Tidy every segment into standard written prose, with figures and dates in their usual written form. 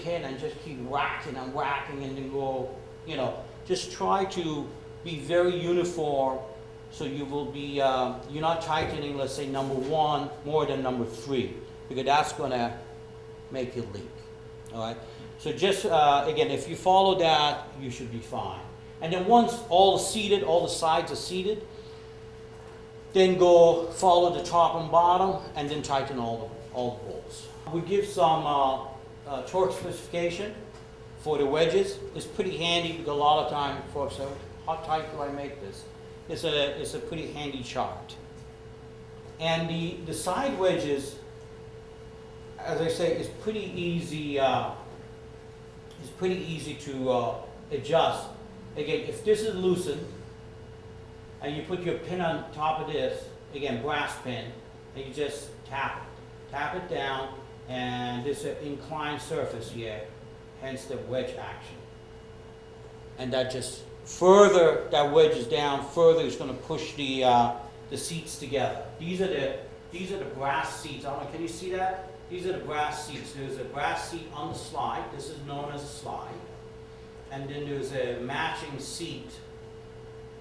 pin and just keep whacking and whacking and then go, just try to be very uniform so you will be, you're not tightening, let's say, number 1 more than number 3, because that's going to make it leak. All right? So just, again, if you follow that, you should be fine. And then once all the sides are seated, then go follow the top and bottom, and then tighten all the bolts. We give some torque specification for the wedges. It's pretty handy because a lot of time folks say, how tight do I make this? It's a pretty handy chart. And the side wedges, as I say, is pretty easy. It's pretty easy to adjust. Again, if this is loosened, and you put your pin on top of this, again, brass pin, and you just tap it down, and this is an inclined surface here, hence the wedge action. And that just further, that wedges down further, is going to push the seats together. These are the brass seats. I don't know, can you see that? These are the brass seats. There's a brass seat on the slide. This is known as a slide. And then there's a matching seat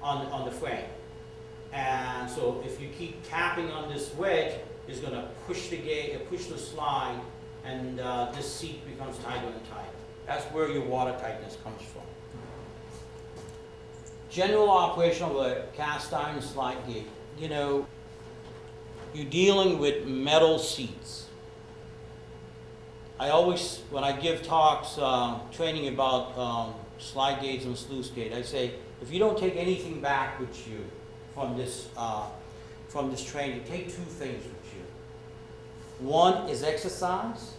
on the frame. And so if you keep tapping on this wedge, it's going to push the slide, and this seat becomes tighter and tighter. That's where your water tightness comes from. General operation of a cast iron slide gate. You're dealing with metal seats. I always, when I give talks, training about slide gates and sluice gate, I say, if you don't take anything back with you from this training, take 2 things with you. 1 is exercise,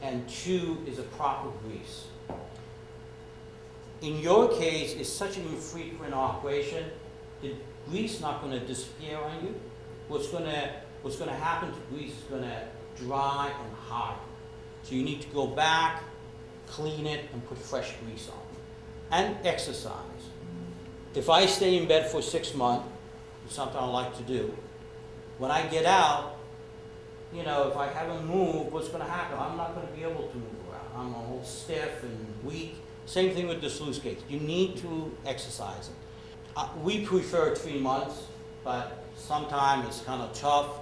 and 2 is a proper grease. In your case, it's such an infrequent operation, the grease is not going to disappear on you. What's going to happen to grease is going to dry and harden. So you need to go back, clean it, and put fresh grease on. And exercise. If I stay in bed for 6 months, it's something I like to do. When I get out, if I haven't moved, what's going to happen? I'm not going to be able to move around. I'm all stiff and weak. Same thing with the sluice gates. You need to exercise it. We prefer 3 months, but sometimes it's kind of tough.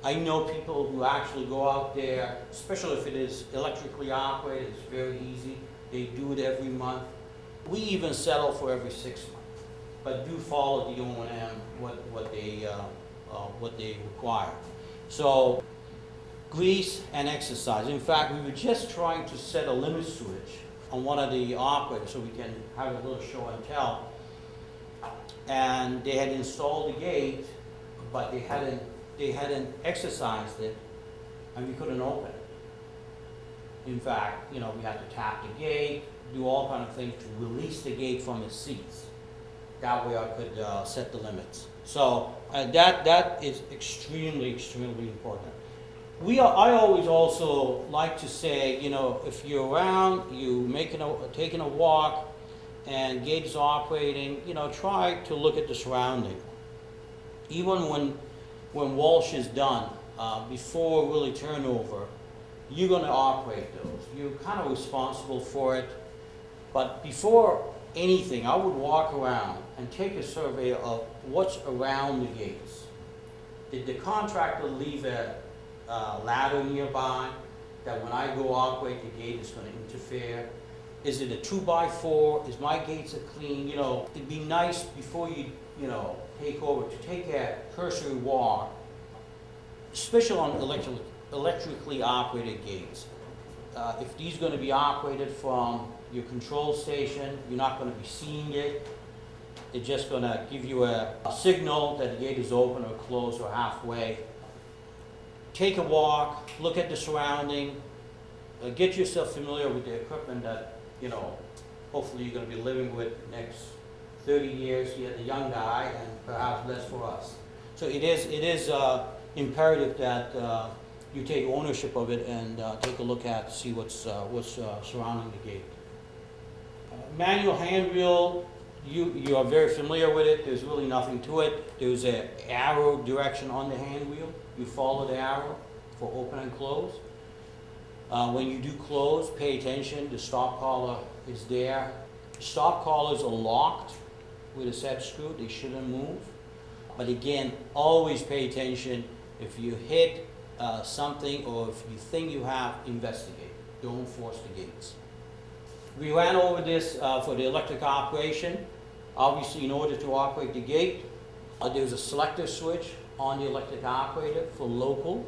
I know people who actually go out there, especially if it is electrically operated, it's very easy. They do it every month. We even settle for every 6 months, but do follow the O&M, what they require. So, grease and exercise. In fact, we were just trying to set a limit switch on one of the operators so we can have a little show and tell. And they had installed the gate, but they hadn't exercised it, and we couldn't open it. In fact, we had to tap the gate, do all kind of things to release the gate from its seats. That way I could set the limits. So that is extremely, extremely important. I always also like to say, if you're around, taking a walk, and gate is operating, try to look at the surrounding. Even when Walsh is done, before really turnover, you're going to operate those. You're kind of responsible for it. But before anything, I would walk around and take a survey of what's around the gates. Did the contractor leave a ladder nearby that when I go operate, the gate is going to interfere? Is it a 2x4? Is my gates clean? It'd be nice before you take over to take a cursory walk, especially on electrically operated gates. If these are going to be operated from your control station, you're not going to be seeing it. It's just going to give you a signal that the gate is open or closed or halfway. Take a walk, look at the surrounding, get yourself familiar with the equipment that, hopefully you're going to be living with next 30 years. You're the young guy, and perhaps less for us. So it is imperative that you take ownership of it and take a look at, see what's surrounding the gate. Manual hand wheel, you are very familiar with it. There's really nothing to it. There's an arrow direction on the hand wheel. You follow the arrow for open and close. When you do close, pay attention, the stop collar is there. Stop collars are locked with a set screw, they shouldn't move. But again, always pay attention. If you hit something or if you think you have, investigate. Don't force the gates. We ran over this for the electric operation. Obviously, in order to operate the gate, there's a selector switch on the electric operator for local,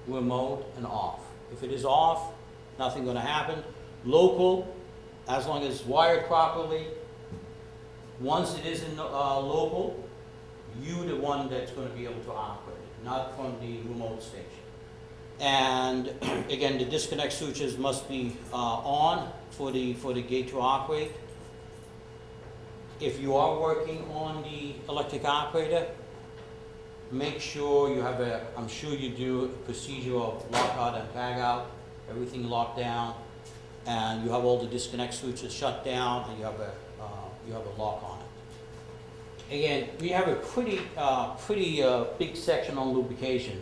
remote, and off. If it is off, nothing going to happen. Local, as long as it's wired properly. Once it is in local, you're the one that's going to be able to operate it, not from the remote station. And again, the disconnect switches must be on for the gate to operate. If you are working on the electric operator, make sure you have I'm sure you do, a procedure of lockout and tag out, everything locked down, and you have all the disconnect switches shut down, and you have a lock on it. Again, we have a pretty big section on lubrication.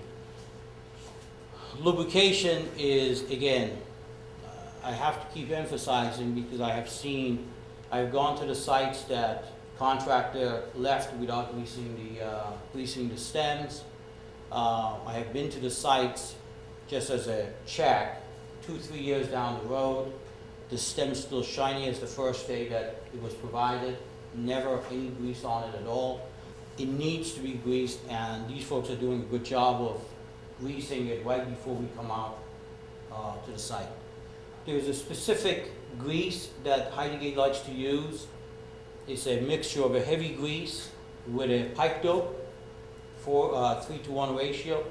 Lubrication is, again, I have to keep emphasizing because I've gone to the sites that contractor left without greasing the stems. I have been to the sites just as a check, 2-3 years down the road. The stem's still shiny as the first day that it was provided. Never any grease on it at all. It needs to be greased, and these folks are doing a good job of greasing it right before we come out to the site. There's a specific grease that Heidegate likes to use. It's a mixture of a heavy grease with a pipe dope, 3-to-1 ratio.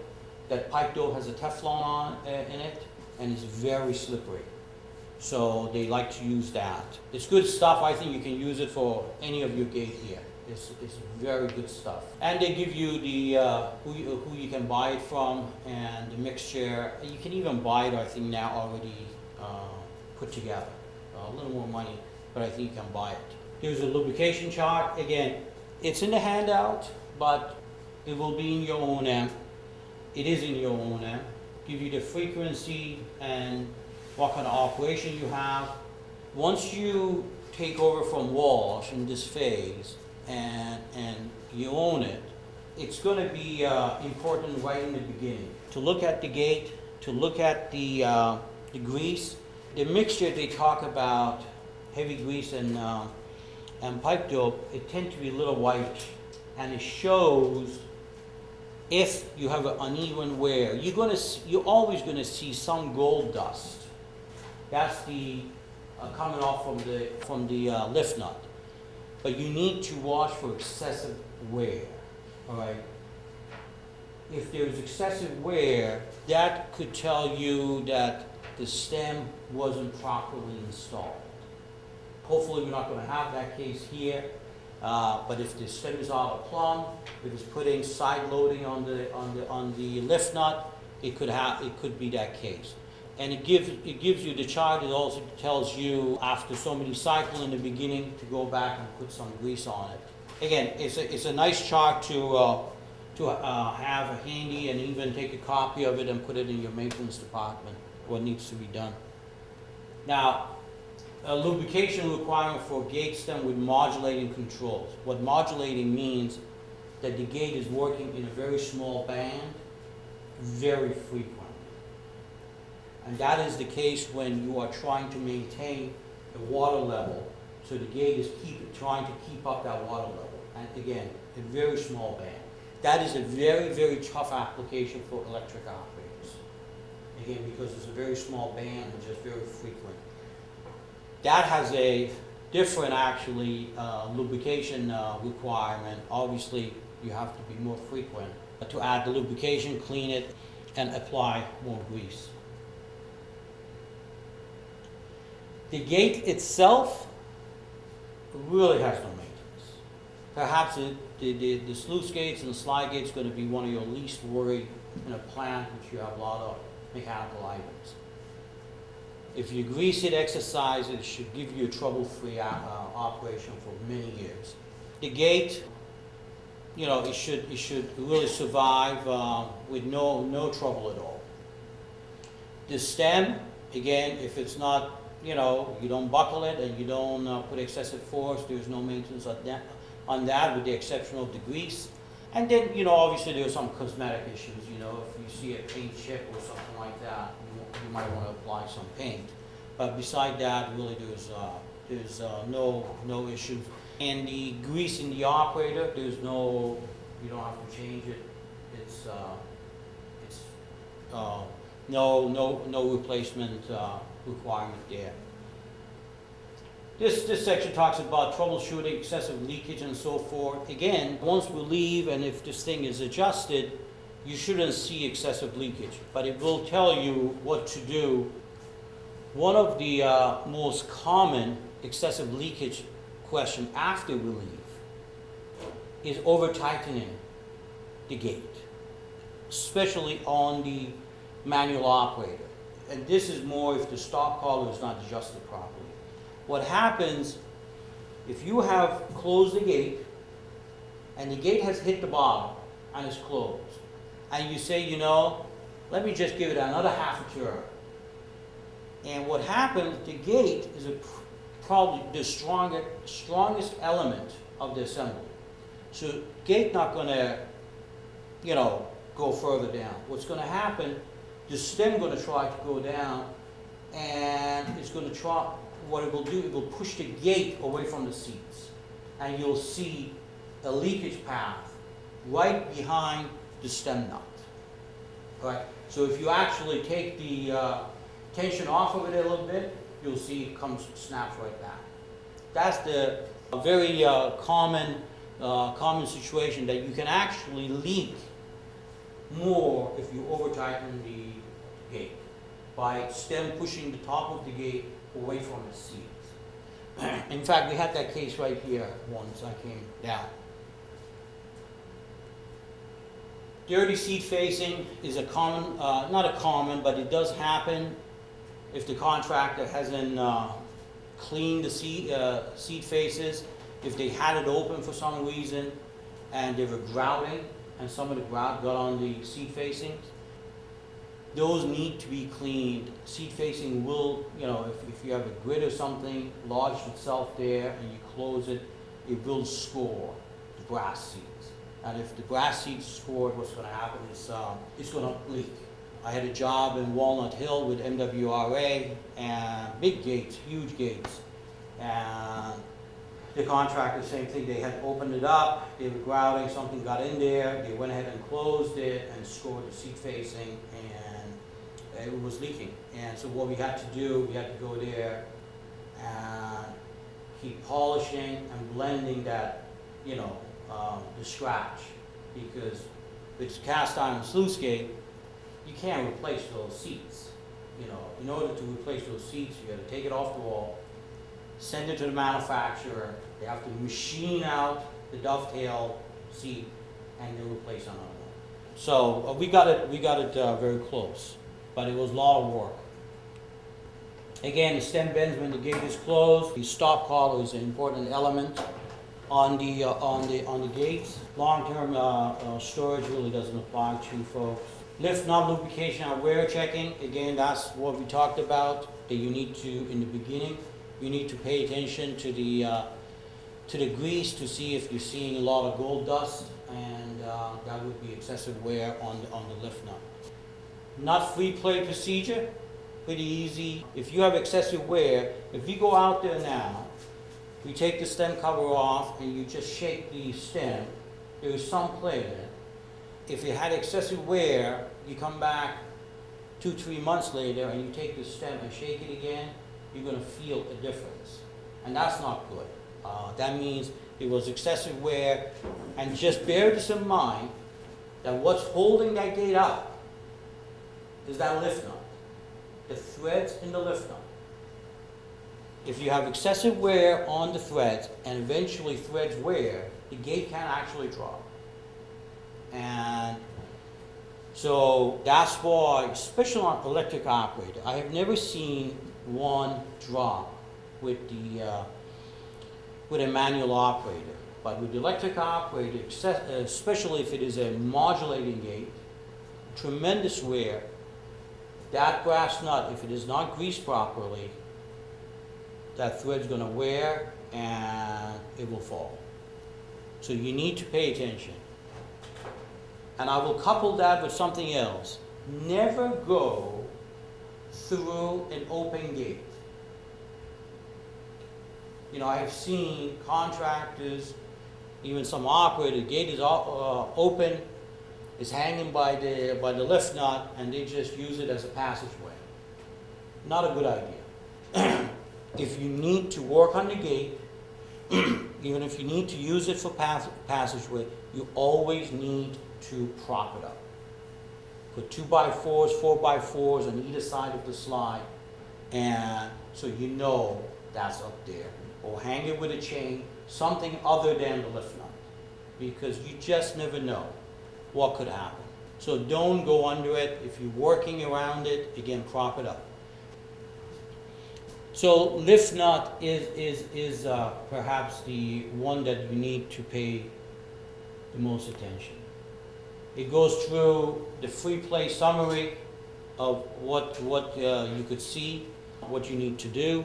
That pipe dope has a Teflon in it, and it's very slippery. So they like to use that. It's good stuff. I think you can use it for any of your gate here. It's very good stuff. And they give you the who you can buy it from and the mixture. You can even buy it, I think, now already put together. A little more money, but I think you can buy it. Here's a lubrication chart. Again, it's in the handout, but it will be in your O&M. It is in your O&M. Give you the frequency and what kind of operation you have. Once you take over from Walsh in this phase and you own it, it's going to be important right in the beginning to look at the gate, to look at the grease. The mixture they talk about, heavy grease and pipe dope, it tends to be a little whitish, and it shows if you have an uneven wear. You're always going to see some gold dust. That's the coming off from the lift nut. But you need to watch for excessive wear. All right. If there's excessive wear, that could tell you that the stem wasn't properly installed. Hopefully we're not going to have that case here, but if the stem is out of plumb, if it's putting side loading on the lift nut, it could be that case. And it gives you the chart. It also tells you after so many cycles in the beginning to go back and put some grease on it. Again, it's a nice chart to have handy, and even take a copy of it and put it in your maintenance department, what needs to be done. Now, a lubrication requirement for gate stem with modulating controls. What modulating means that the gate is working in a very small band, very frequently. And that is the case when you are trying to maintain the water level. So the gate is trying to keep up that water level. And again, a very small band. That is a very, very tough application for electric operators. Again, because it's a very small band and just very frequent. That has a different, actually, lubrication requirement. Obviously, you have to be more frequent to add the lubrication, clean it, and apply more grease. The gate itself really has no maintenance. Perhaps the sluice gates and the slide gates going to be one of your least worried in a plant which you have a lot of mechanical items. If you grease it, exercise it, should give you a trouble-free operation for many years. The gate, it should really survive with no trouble at all. The stem, Again, if it's not, you know, you don't buckle it and you don't put excessive force, there's no maintenance on that with the exception of the grease. And then, you know, obviously there's some cosmetic issues, you know, if you see a paint chip or something like that, you might want to apply some paint. But beside that, really there's no issues. And the grease in the operator, there's no, you don't have to change it. It's no replacement requirement there. This section talks about troubleshooting excessive leakage and so forth. Again, once we leave and if this thing is adjusted, you shouldn't see excessive leakage, but it will tell you what to do. One of the most common excessive leakage question after we leave is over tightening the gate, especially on the manual operator. And this is more if the stop collar is not adjusted properly. What happens if you have closed the gate and the gate has hit the bottom and is closed, and you say, you know, let me just give it another half a turn. And what happens, the gate is probably the strongest element of the assembly. So gate not going to, you know, go further down. What's going to happen, the stem going to try to go down, and it's going to try, what it will do, it will push the gate away from the seats. And you'll see a leakage path right behind the stem nut. Right? So if you actually take the tension off of it a little bit, you'll see it snaps right back. That's the very common situation that you can actually leak more if you over tighten the gate by stem pushing the top of the gate away from the seats. In fact, we had that case right here once I came down. Dirty seat facing is a common, not a common, but it does happen if the contractor hasn't cleaned the seat faces, if they had it open for some reason and they were grouting and some of the grout got on the seat facings. Those need to be cleaned. Seat facing will, you know, if you have a grid or something lodged itself there and you close it, it will score the brass seats. And if the brass seats scored, what's going to happen is it's going to leak. I had a job in Walnut Hill with MWRA and big gates, huge gates. And the contractor, same thing, they had opened it up, they were grouting, something got in there, they went ahead and closed it and scored the seat facing, and it was leaking. And so what we had to do, we had to go there and keep polishing and blending that, you know, the scratch, because if it's cast iron sluice gate, you can't replace those seats. You know, in order to replace those seats, you got to take it off the wall, send it to the manufacturer. They have to machine out the dovetail seat, and they'll replace another one. So we got it very close, but it was a lot of work. Again, the stem bends when the gate is closed. The stop collar is an important element on the gates. Long-term storage really doesn't apply to folks. Lift knob lubrication and wear checking. Again, that's what we talked about. That you need to, in the beginning, you need to pay attention to the grease to see if you're seeing a lot of gold dust, and that would be excessive wear on the lift nut. Nut free play procedure, pretty easy. If you have excessive wear, if you go out there now, we take the stem cover off and you just shake the stem, there is some play in it. If you had excessive wear, you come back 2-3 months later and you take the stem and shake it again, you're going to feel a difference. And that's not good. That means it was excessive wear. And just bear this in mind, that what's holding that gate up is that lift nut, the threads in the lift nut. If you have excessive wear on the threads and eventually threads wear, the gate can actually drop. And so that's why, especially on electric operator, I have never seen one drop with a manual operator. But with the electric operator, especially if it is a modulating gate, tremendous wear, that brass nut, if it is not greased properly, that thread's gonna wear and it will fall. So you need to pay attention. And I will couple that with something else. Never go through an open gate. You know, I've seen contractors, even some operators, the gate is open, is hanging by the lift nut, and they just use it as a passageway. Not a good idea. If you need to work on the gate, even if you need to use it for passageway, you always need to prop it up. Put 2x4s, 4x4s on either side of the slide, and so you know that's up there. Or hang it with a chain, something other than the lift nut, because you just never know what could happen. So don't go under it. If you're working around it, again, prop it up. So lift nut is perhaps the one that you need to pay the most attention. It goes through the free play summary of what you could see, what you need to do,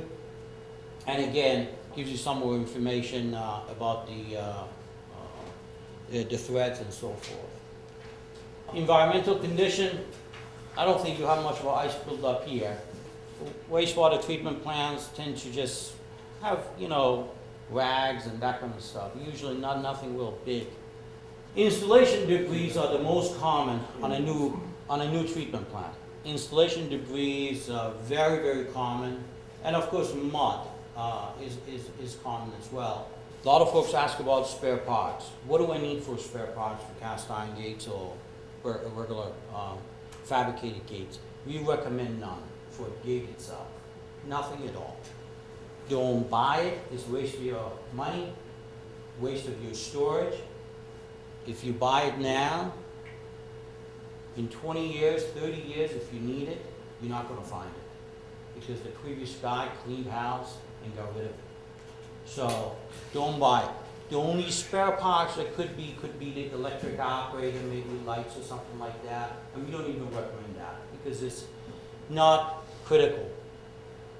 and again, gives you some more information about the threads and so forth. Environmental condition, I don't think you have much of an ice buildup here. Wastewater treatment plants tend to just have, you know, rags and that kind of stuff. Usually nothing real big. Installation debris are the most common on a new treatment plant. Installation debris are very, very common, and of course mud is common as well. A lot of folks ask about spare parts. What do I need for spare parts for cast iron gates or regular fabricated gates? We recommend none for the gate itself. Nothing at all. Don't buy it. It's a waste of your money, waste of your storage. If you buy it now, in 20 years, 30 years, if you need it, you're not going to find it, because the previous guy cleaned house and got rid of it. So don't buy it. The only spare parts that could be the electric operator, maybe lights or something like that, and we don't even recommend that because it's not critical.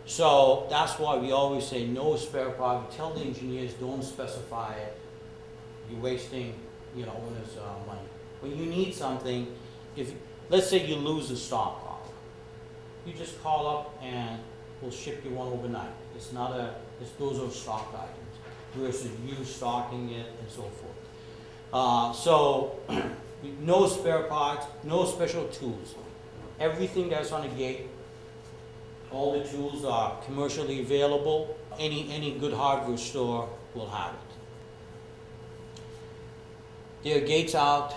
So that's why we always say no spare part. We tell the engineers don't specify it. You're wasting, you know, owner's money. When you need something, if let's say you lose a stock car, you just call up and we'll ship you one overnight. Those are stock items versus you stocking it and so forth. So no spare parts, no special tools. Everything that's on a gate, all the tools are commercially available. Any good hardware store will have it. There are gates out,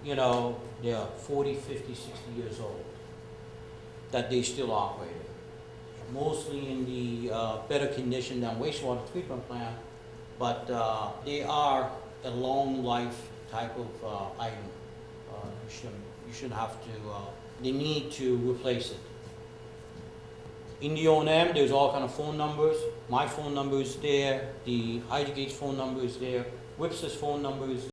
you know, they're 40, 50, 60 years old that they still operate. Mostly in the better condition than wastewater treatment plant, but they are a long life type of item. You shouldn't have to, they need to replace it. In the O&M, there's all kind of phone numbers. My phone number is there, the Hydrogate's phone number is there, Whipster's phone number is